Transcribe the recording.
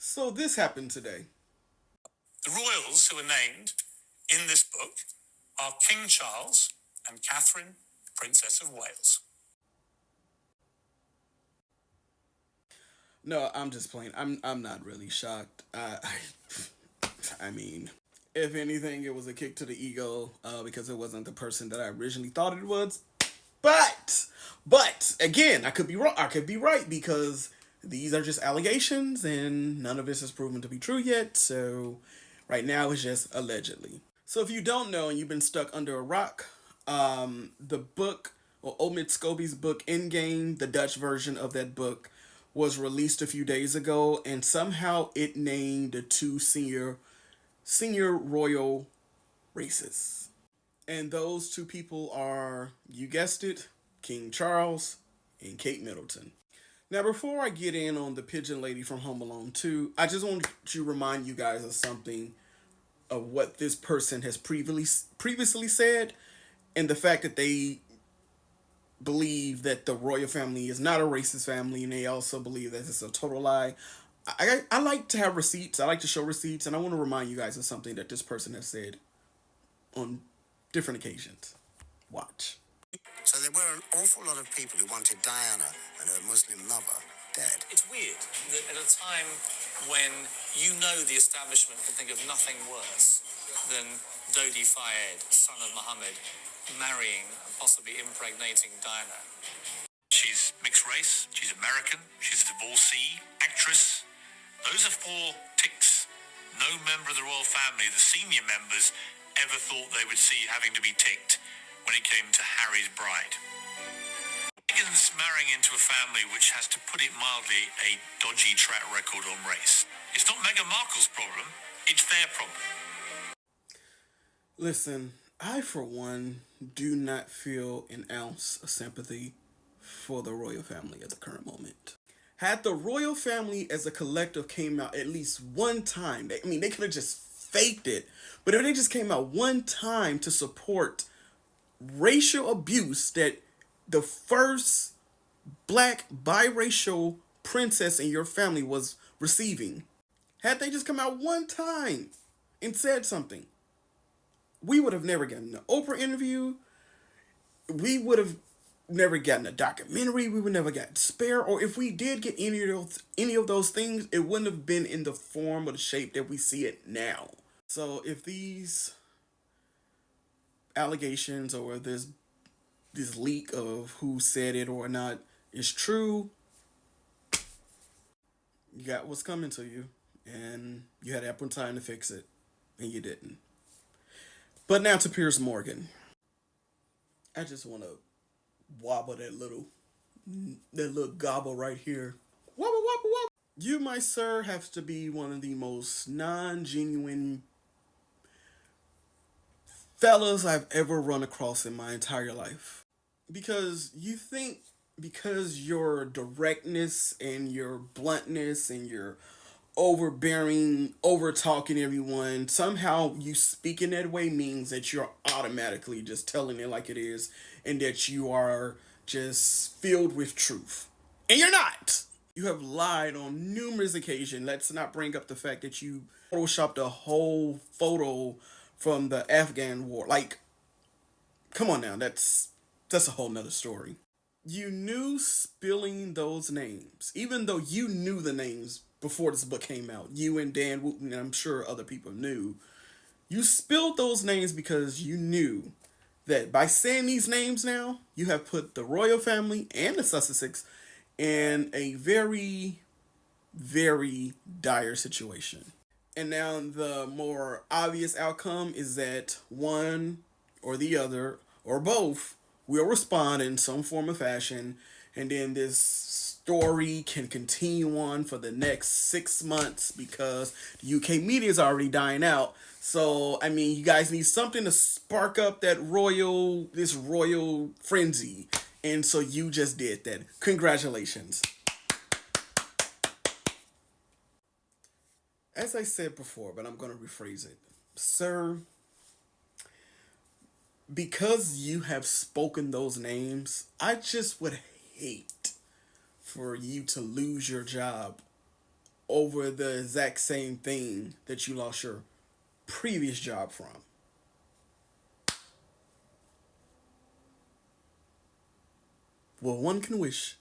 So this happened today. The royals who are named in this book are King Charles and Catherine, Princess of Wales. No, I'm just playing. I'm not really shocked. I mean, if anything, it was a kick to the ego because it wasn't the person that I originally thought it was. But again, I could be wrong. I could be right because these are just allegations and none of this is proven to be true yet. So right now it's just allegedly. So if you don't know and you've been stuck under a rock, the book or Omid Scobie's book Endgame, the Dutch version of that book, was released a few days ago, and somehow it named the two senior royal races. And those two people are, you guessed it, King Charles and Kate Middleton. Now, before I get in on the pigeon lady from Home Alone 2, I just want to remind you guys of something of what this person has previously said, and the fact that they believe that the royal family is not a racist family, and they also believe that it's a total lie. I like to have receipts. I like to show receipts, and I want to remind you guys of something that this person has said on different occasions. Watch. So there were an awful lot of people who wanted Diana and her Muslim lover dead. It's weird that at a time when you know the establishment can think of nothing worse than Dodi Fayed, son of Muhammad, marrying and possibly impregnating Diana. She's mixed race, she's American, she's a divorcee, actress. Those are four ticks. No member of the royal family, the senior members, ever thought they would see having to be ticked when it came to Harry's bride. Meghan's marrying into a family which has, to put it mildly, a dodgy track record on race. It's not Meghan Markle's problem, it's their problem. Listen, I for one do not feel an ounce of sympathy for the royal family at the current moment. Had the royal family as a collective came out at least one time, they could have just faked it, but if they just came out one time to support racial abuse that the first black biracial princess in your family was receiving, had they just come out one time and said something, we would have never gotten an Oprah interview. We would have never gotten a documentary. We would never get Spare. Or if we did get any of those things, it wouldn't have been in the form or the shape that we see it now. So if these allegations or this leak of who said it or not is true, you got what's coming to you, and you had ample time to fix it, and you didn't. But now to Piers Morgan. I just want to wobble that little gobble right here. Wobble, wobble, wobble. You, my sir, have to be one of the most non-genuine fellas I've ever run across in my entire life. Because you think because your directness and your bluntness and your overbearing, over talking everyone, somehow you speaking that way means that you're automatically just telling it like it is and that you are just filled with truth. And you're not. You have lied on numerous occasions. Let's not bring up the fact that you photoshopped a whole photo from the Afghan war. Like, come on now, that's a whole nother story. You knew spilling those names, even though you knew the names before this book came out. You and Dan Wooten, and I'm sure other people knew. You spilled those names because you knew that by saying these names now, you have put the royal family and the Sussexes in a very, very dire situation. And now the more obvious outcome is that one or the other or both will respond in some form of fashion, and then this story can continue on for the next 6 months because the UK media is already dying out. So, you guys need something to spark up this royal frenzy. And so you just did that. Congratulations. As I said before, but I'm going to rephrase it. Sir, because you have spoken those names, I just would hate for you to lose your job over the exact same thing that you lost your previous job from? Well, one can wish.